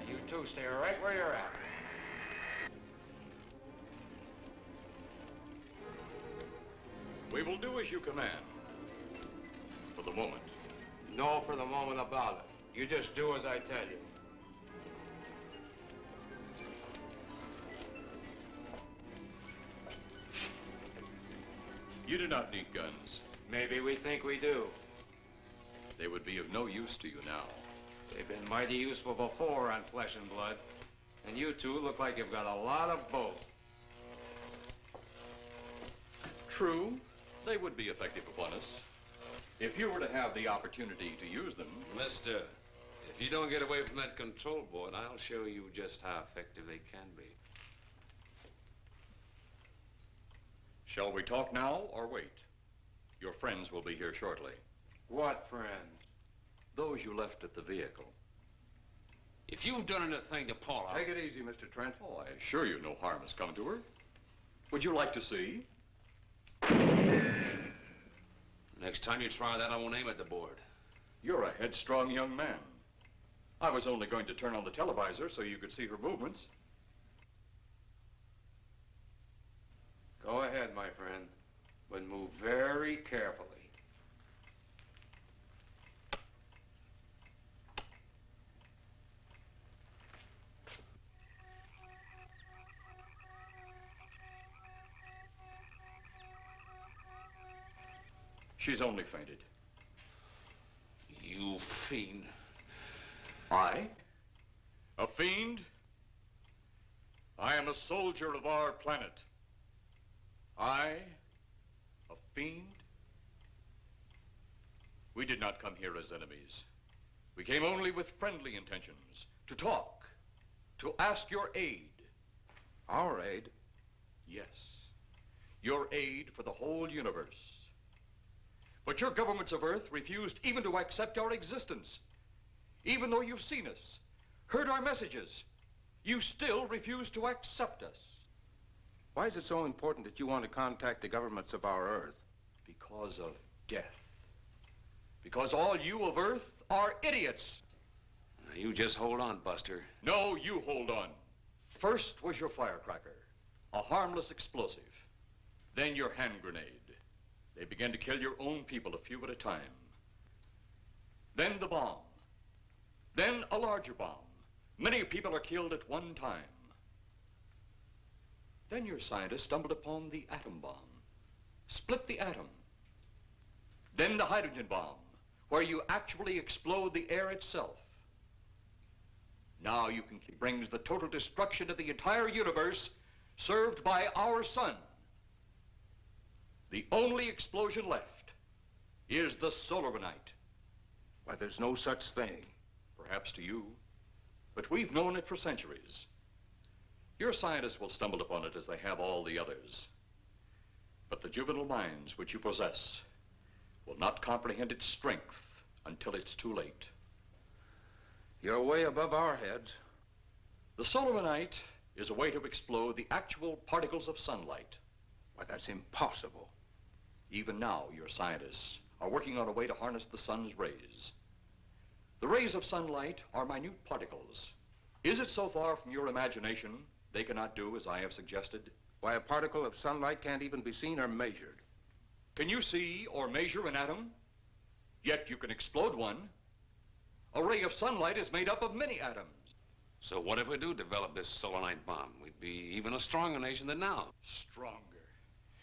You two stay right where you're at. We will do as you command. For the moment. No for the moment about it. You just do as I tell you. You do not need guns. Maybe we think we do. They would be of no use to you now. They've been mighty useful before on flesh and blood. And you two look like you've got a lot of both. True, they would be effective upon us. If you were to have the opportunity to use them. Mister, if you don't get away from that control board, I'll show you just how effective they can be. Shall we talk now or wait? Your friends will be here shortly. What friends? Those you left at the vehicle. If you've done anything to Paula... Take it easy, Mr. Trent. Oh, I assure you no harm has come to her. Would you like to see? Next time you try that, I won't aim at the board. You're a headstrong young man. I was only going to turn on the televisor so you could see her movements. Go ahead, my friend, but move very carefully. She's only fainted. You fiend. I? A fiend? I am a soldier of our planet. I? A fiend? We did not come here as enemies. We came only with friendly intentions, to talk, to ask your aid. Our aid? Yes, your aid for the whole universe. But your governments of Earth refused even to accept our existence. Even though you've seen us, heard our messages, you still refuse to accept us. Why is it so important that you want to contact the governments of our Earth? Because of death. Because all you of Earth are idiots. Now, you just hold on, Buster. No, you hold on. First was your firecracker, a harmless explosive. Then your hand grenade. They began to kill your own people a few at a time. Then the bomb. Then a larger bomb. Many people are killed at one time. Then your scientists stumbled upon the atom bomb, split the atom. Then the hydrogen bomb, where you actually explode the air itself. Now you can brings the total destruction of the entire universe served by our sun. The only explosion left is the solar night. Why, there's no such thing. Perhaps to you, but we've known it for centuries. Your scientists will stumble upon it as they have all the others. But the juvenile minds which you possess will not comprehend its strength until it's too late. You're way above our heads. The solar night is a way to explode the actual particles of sunlight. Why, that's impossible. Even now, your scientists are working on a way to harness the sun's rays. The rays of sunlight are minute particles. Is it so far from your imagination they cannot do as I have suggested? Why, a particle of sunlight can't even be seen or measured. Can you see or measure an atom? Yet you can explode one. A ray of sunlight is made up of many atoms. So what if we do develop this solar night bomb? We'd be even a stronger nation than now. Stronger.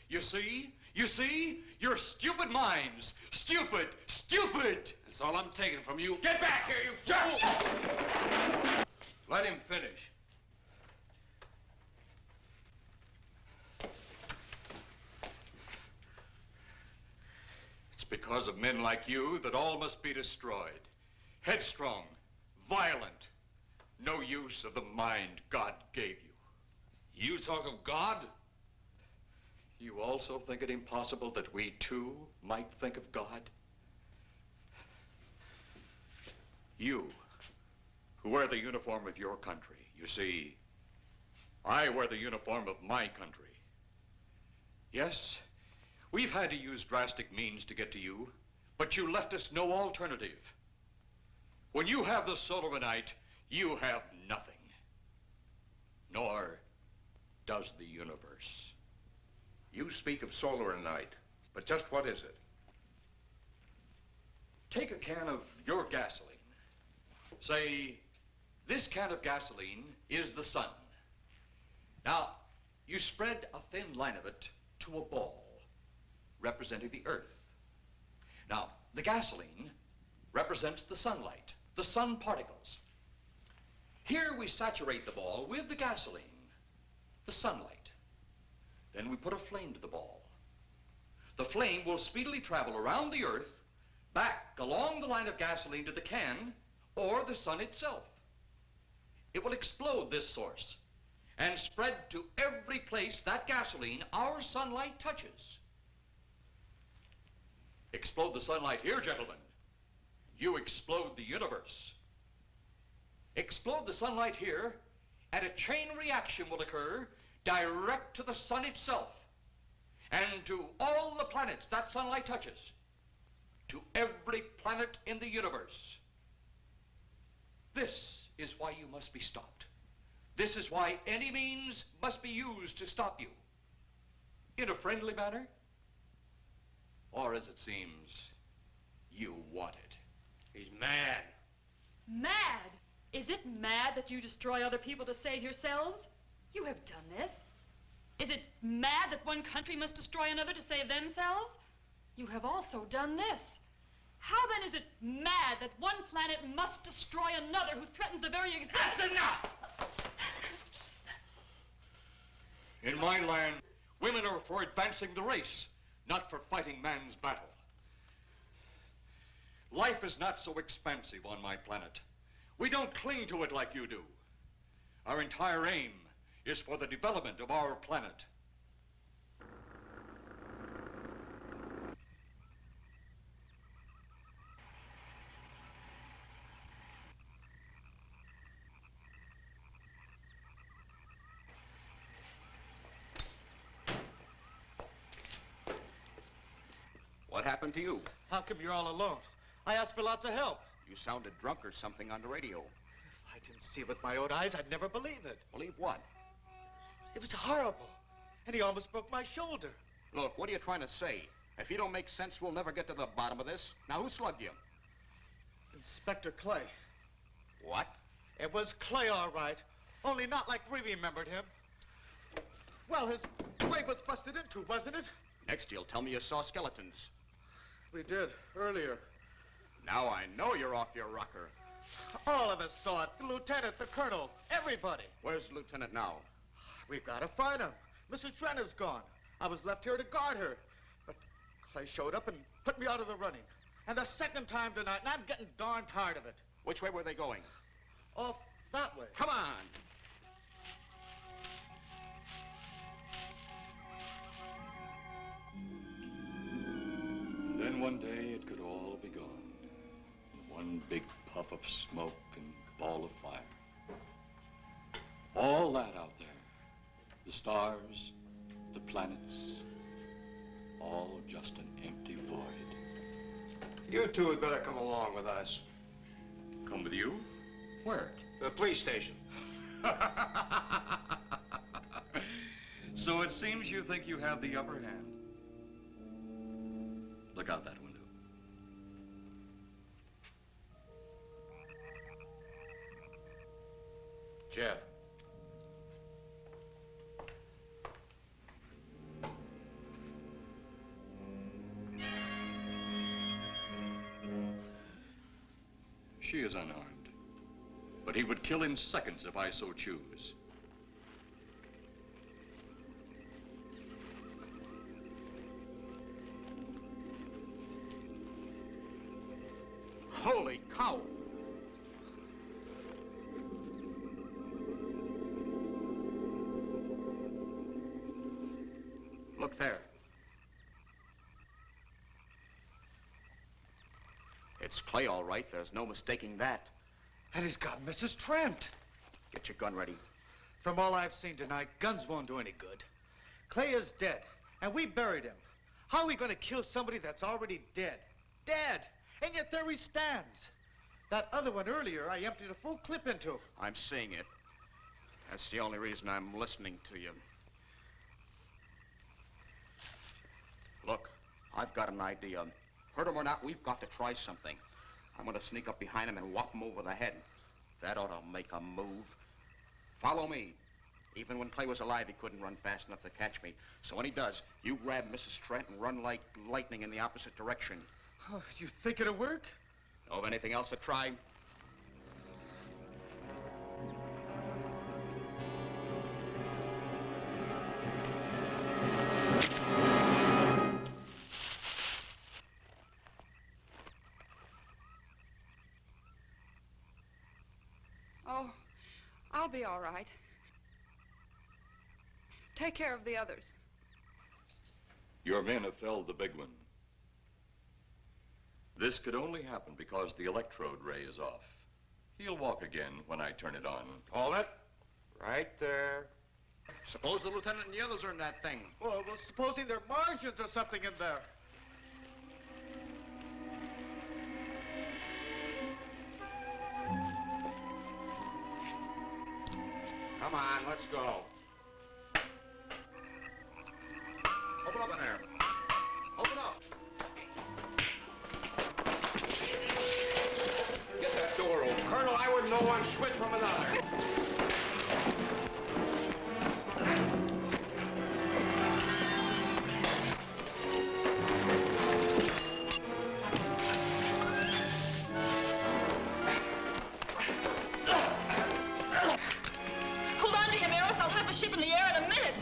You see? You see? Your stupid minds. Stupid! Stupid! That's all I'm taking from you. Get back here, you jerk! Let him finish. It's because of men like you that all must be destroyed. Headstrong, violent, no use of the mind God gave you. You talk of God? You also think it impossible that we too might think of God? You, who wear the uniform of your country, you see, I wear the uniform of my country. Yes, we've had to use drastic means to get to you, but you left us no alternative. When you have the solar night, you have nothing. Nor does the universe. You speak of solar night, but just what is it? Take a can of your gasoline. Say, this can of gasoline is the sun. Now, you spread a thin line of it to a ball, representing the earth. Now, the gasoline represents the sunlight, the sun particles. Here we saturate the ball with the gasoline, the sunlight. Then we put a flame to the ball. The flame will speedily travel around the earth, back along the line of gasoline to the can, or the sun itself. It will explode this source and spread to every place that gasoline, our sunlight, touches. Explode the sunlight here, gentlemen. You explode the universe. Explode the sunlight here, and a chain reaction will occur direct to the sun itself and to all the planets that sunlight touches, to every planet in the universe. This is why you must be stopped. This is why any means must be used to stop you. In a friendly manner, or as it seems, you want it. He's mad. Mad? Is it mad that you destroy other people to save yourselves? You have done this. Is it mad that one country must destroy another to save themselves? You have also done this. How then is it mad that one planet must destroy another who threatens the very existence? That's enough! In my land, women are for advancing the race, not for fighting man's battle. Life is not so expansive on my planet. We don't cling to it like you do. Our entire aim is for the development of our planet. What happened to you? How come you're all alone? I asked for lots of help. You sounded drunk or something on the radio. If I didn't see it with my own eyes, I'd never believe it. Believe what? It was horrible. And he almost broke my shoulder. Look, what are you trying to say? If you don't make sense, we'll never get to the bottom of this. Now, who slugged you? Inspector Clay. What? It was Clay, all right. Only not like we remembered him. Well, his leg was busted into, wasn't it? Next, you'll tell me you saw skeletons. We did, earlier. Now I know you're off your rocker. All of us saw it. The lieutenant, the colonel, everybody. Where's the lieutenant now? We've got to find him. Mrs. Trent is gone. I was left here to guard her. But Clay showed up and put me out of the running. And the second time tonight, and I'm getting darn tired of it. Which way were they going? Off that way. Come on. Then one day it could all be gone. In one big puff of smoke and ball of fire. All that out there. The stars, the planets, all just an empty void. You two had better come along with us. Come with you? Where? The police station. So it seems you think you have the upper hand. Look out that window. Jeff. She is unarmed, but he would kill in seconds if I so choose. Holy cow! Look there. It's Clay, all right. There's no mistaking that. And he's got Mrs. Trent. Get your gun ready. From all I've seen tonight, guns won't do any good. Clay is dead, and we buried him. How are we going to kill somebody that's already dead? Dead! And yet there he stands. That other one earlier, I emptied a full clip into. I'm seeing it. That's the only reason I'm listening to you. Look, I've got an idea. Hurt him or not, we've got to try something. I'm going to sneak up behind him and whop him over the head. That ought to make a move. Follow me. Even when Clay was alive, he couldn't run fast enough to catch me. So when he does, you grab Mrs. Trent and run like lightning in the opposite direction. Oh, you think it'll work? Know of anything else to try? Oh, I'll be all right. Take care of the others. Your men have felled the big one. This could only happen because the electrode ray is off. He'll walk again when I turn it on. Hold it. Right there. Suppose the lieutenant and the others are in that thing. Well, supposing there are Martians or something in there. Come on, let's go. Open up in there. Open up. Get that door open. Colonel, I wouldn't know one switch from another. Hold on to him, Eros. I'll have the ship in the air in a minute.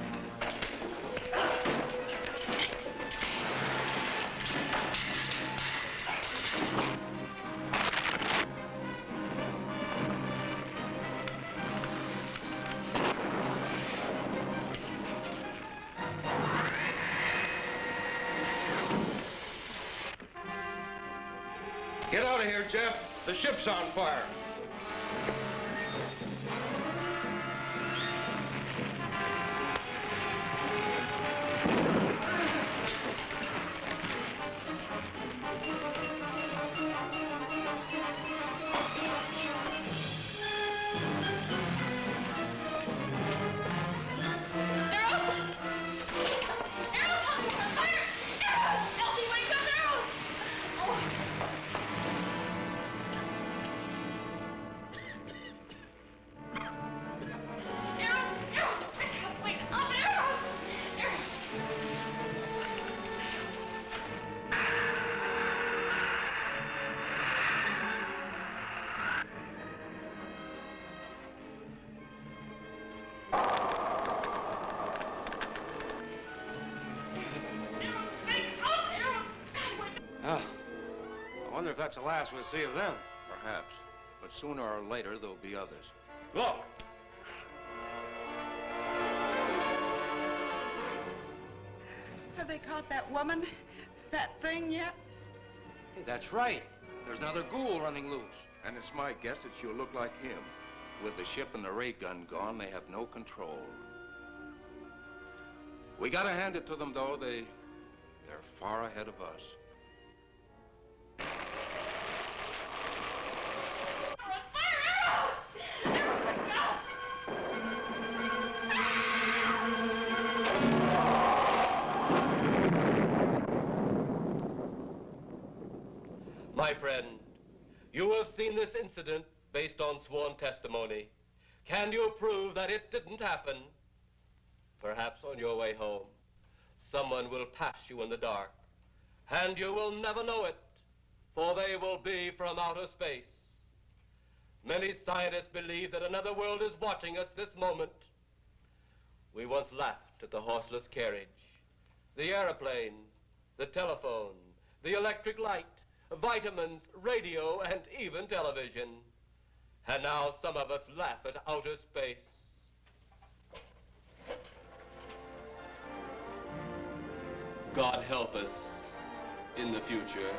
Get out of here, Jeff. The ship's on fire. I wonder if that's the last we'll see of them. Perhaps. But sooner or later, there'll be others. Look! Have they caught that woman? That thing yet? Hey, that's right. There's another ghoul running loose. And it's my guess that she'll look like him. With the ship and the ray gun gone, they have no control. We gotta hand it to them, though. They're far ahead of us. My friend, you have seen this incident based on sworn testimony. Can you prove that it didn't happen? Perhaps on your way home, someone will pass you in the dark, and you will never know it, for they will be from outer space. Many scientists believe that another world is watching us this moment. We once laughed at the horseless carriage, the airplane, the telephone, the electric light, vitamins, radio, and even television. And now some of us laugh at outer space. God help us in the future.